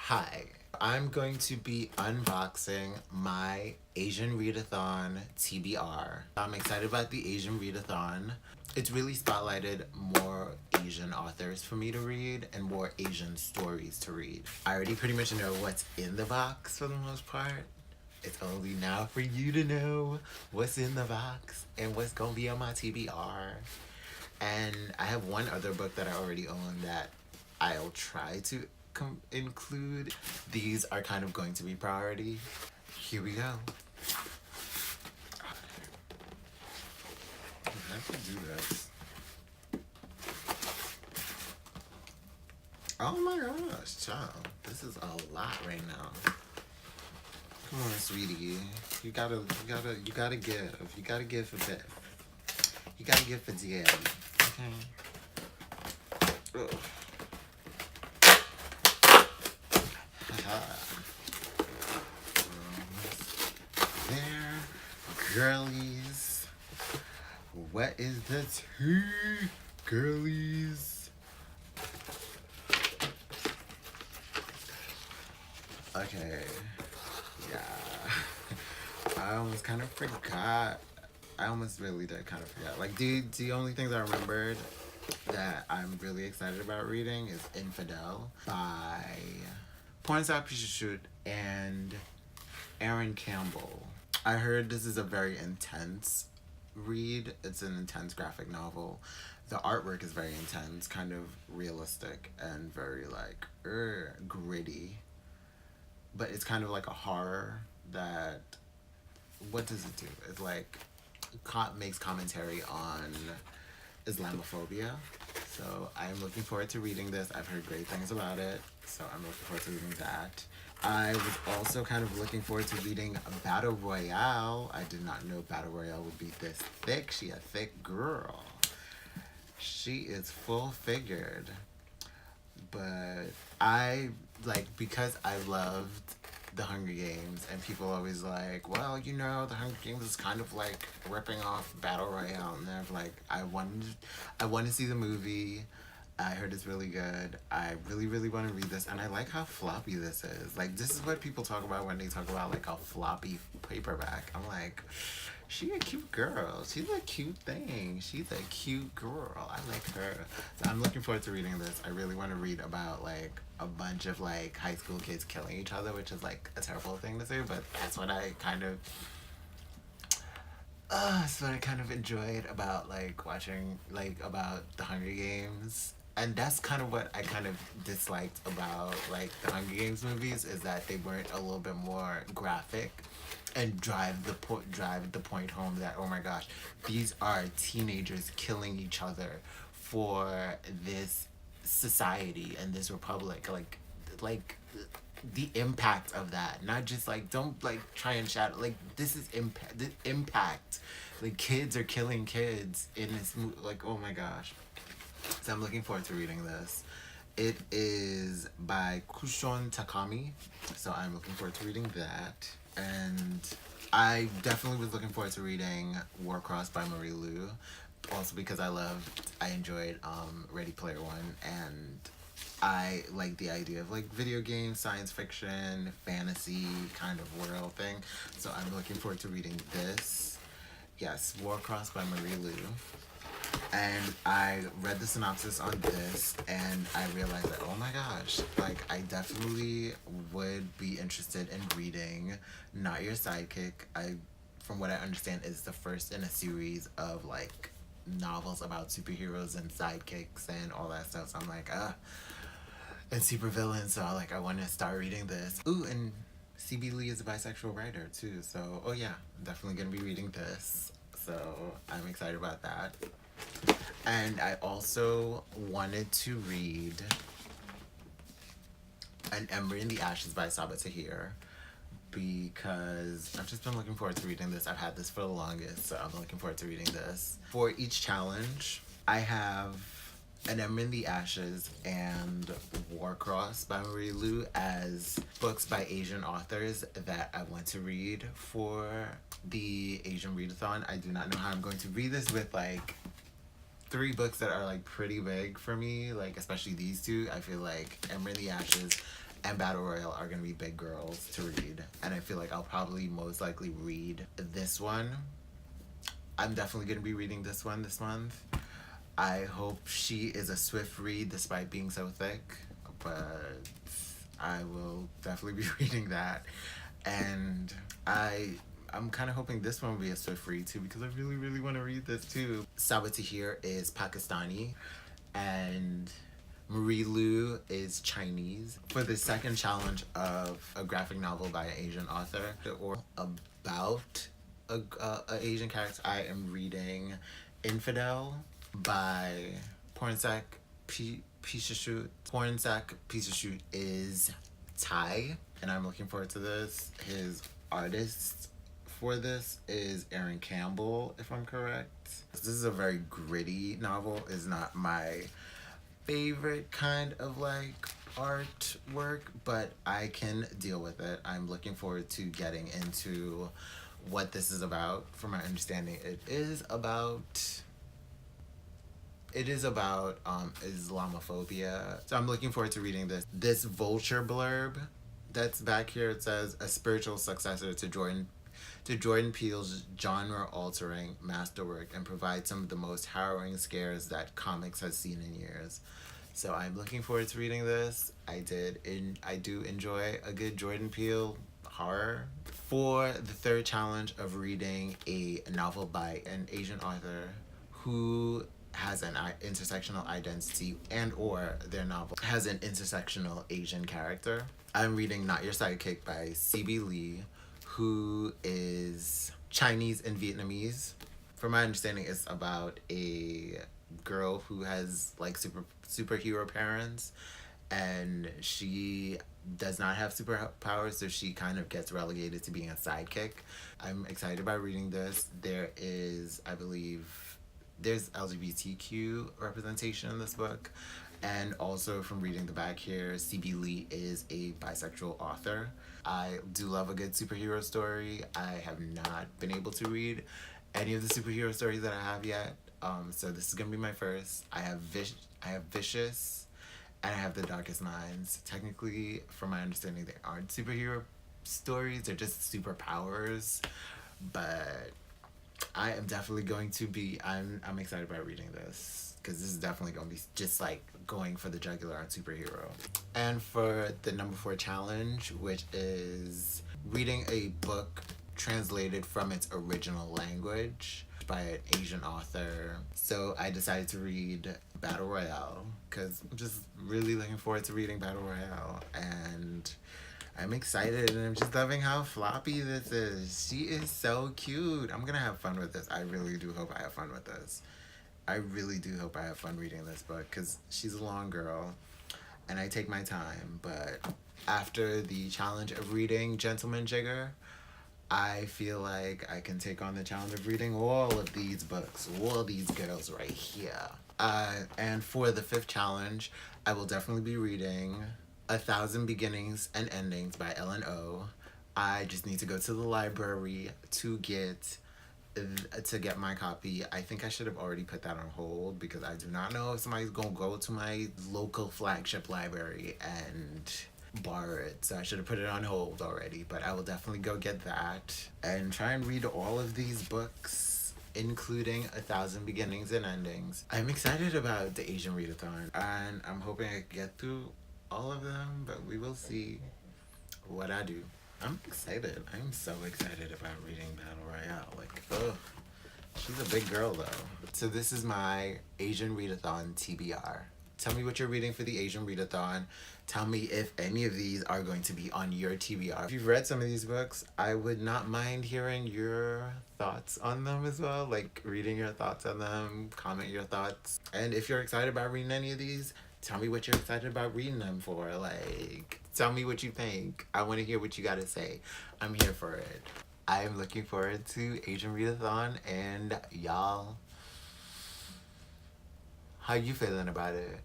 Hi, I'm going to be unboxing my Asian Readathon TBR. I'm excited about the Asian Readathon. It's really spotlighted more Asian authors for me to read and more Asian stories to read. I already pretty much know what's in the box for the most part. It's only now for you to know what's in the box and what's gonna be on my TBR. And I have one other book that I already own that I'll try to include. These are kind of going to be priority. Here we go. I have to do this. Oh my gosh, child. This is a lot right now. Come on, sweetie. You gotta give. You gotta give for that. You gotta give for daddy. Okay. Ugh. There, girlies. What is the tea, girlies? Okay, yeah. I almost kind of forgot. I almost really did kind of forget. Like, the only things I remembered that I'm really excited about reading is Infidel by Pornstar Shoot and Aaron Campbell. I heard this is a very intense read. It's an intense graphic novel. The artwork is very intense, kind of realistic and very like gritty. But it's kind of like a horror that, what does it do? It like makes commentary on Islamophobia. So I'm looking forward to reading this. I've heard great things about it, so I'm looking forward to reading that. I was also kind of looking forward to reading Battle Royale. I did not know Battle Royale would be this thick. She a thick girl. She is full figured. But I, like, because I loved the Hunger Games, and people always like, well, you know, the Hunger Games is kind of like ripping off Battle Royale, and they're like, I want to see the movie. I heard it's really good. I really, really want to read this, and I like how floppy this is. Like, this is what people talk about when they talk about like a floppy paperback. I'm like, she a cute girl. She's a cute thing. She's a cute girl. I like her. So I'm looking forward to reading this. I really want to read about like a bunch of like high school kids killing each other, which is like a terrible thing to say, but that's what I kind of that's what I kind of enjoyed about like watching like about the Hunger Games. And that's kind of what I kind of disliked about like the Hunger Games movies, is that they weren't a little bit more graphic and drive the point home that, oh my gosh, these are teenagers killing each other for this society and this republic. Like the impact of that, not just like, don't like try and shadow, like this is the impact. Like, kids are killing kids in this movie. Like, oh my gosh. So I'm looking forward to reading this. It is by Kushon Takami, so I'm looking forward to reading that. And I definitely was looking forward to reading Warcross by Marie Lu, also because I enjoyed Ready Player One, and I like the idea of like video games, science fiction, fantasy kind of world thing. So I'm looking forward to reading this. Yes, Warcross by Marie Lu. And I read the synopsis on this, and I realized that, oh my gosh, like, I definitely would be interested in reading Not Your Sidekick. From what I understand, is the first in a series of like novels about superheroes and sidekicks and all that stuff. So I'm like, and supervillains. So I want to start reading this. Ooh, and C.B. Lee is a bisexual writer too. So, oh yeah, I'm definitely gonna be reading this. So I'm excited about that. And I also wanted to read An Ember in the Ashes by Sabaa Tahir, because I've just been looking forward to reading this. I've had this for the longest, so I'm looking forward to reading this. For each challenge, I have An Ember in the Ashes and Warcross by Marie Lu as books by Asian authors that I want to read for the Asian Readathon. I do not know how I'm going to read this with like 3 books that are like pretty big for me, like especially these two. I feel like Ember in the Ashes and Battle Royale are gonna be big girls to read. And I feel like I'll probably most likely read this one. I'm definitely gonna be reading this one this month. I hope she is a swift read despite being so thick, but I will definitely be reading that. And I'm kind of hoping this one will be a swift read too because I really, really want to read this too. Sawa Tahir is Pakistani and Marie Lu is Chinese. For the second challenge of a graphic novel by an Asian author or about a Asian character, I am reading Infidel by Pornsak Pisashut. Pornsak Pisashut is Thai, and I'm looking forward to this. His artist for this is Aaron Campbell, if I'm correct. This is a very gritty novel. It's not my favorite kind of like artwork, but I can deal with it. I'm looking forward to getting into what this is about. From my understanding, it is about Islamophobia. So I'm looking forward to reading this. This Vulture blurb that's back here, it says a spiritual successor to Jordan Peele's genre-altering masterwork and provide some of the most harrowing scares that comics has seen in years. So I'm looking forward to reading this. I do enjoy a good Jordan Peele horror. For the third challenge of reading a novel by an Asian author who has an intersectional identity and or their novel has an intersectional Asian character, I'm reading Not Your Sidekick by C.B. Lee, who is Chinese and Vietnamese. From my understanding, it's about a girl who has like superhero parents, and she does not have superpowers, so she kind of gets relegated to being a sidekick. I'm excited about reading this. There is, I believe, there's LGBTQ representation in this book. And also from reading the back here, C.B. Lee is a bisexual author. I do love a good superhero story. I have not been able to read any of the superhero stories that I have yet. So this is gonna be my first. I have Vicious, and I have The Darkest Minds. Technically, from my understanding, they aren't superhero stories. They're just superpowers. But I am definitely going to be. I'm excited about reading this because this is definitely going to be just like going for the jugular on superhero. And for the number 4 challenge, which is reading a book translated from its original language by an Asian author. So I decided to read Battle Royale because I'm just really looking forward to reading Battle Royale, and I'm excited, and I'm just loving how floppy this is. She is so cute. I'm gonna have fun with this. I really do hope I have fun with this. I really do hope I have fun reading this book because she's a long girl and I take my time. But after the challenge of reading Gentleman Jigger, I feel like I can take on the challenge of reading all of these books, all these girls right here. And for the 5th challenge, I will definitely be reading 1,000 Beginnings and Endings by Ellen O. I just need to go to the library to get my copy. I think I should have already put that on hold because I do not know if somebody's gonna go to my local flagship library and borrow it. So I should have put it on hold already, but I will definitely go get that and try and read all of these books, including 1,000 Beginnings and Endings. I'm excited about the Asian Readathon, and I'm hoping I can get through all of them, but we will see what I do. I'm excited. I'm so excited about reading Battle Royale. Like, ugh. She's a big girl, though. So this is my Asian Readathon TBR. Tell me what you're reading for the Asian Readathon. Tell me if any of these are going to be on your TBR. If you've read some of these books, I would not mind hearing your thoughts on them as well. Like, reading your thoughts on them, comment your thoughts. And if you're excited about reading any of these, tell me what you're excited about reading them for. Like, tell me what you think. I want to hear what you got to say. I'm here for it. I am looking forward to Asian Readathon, and y'all, how you feeling about it?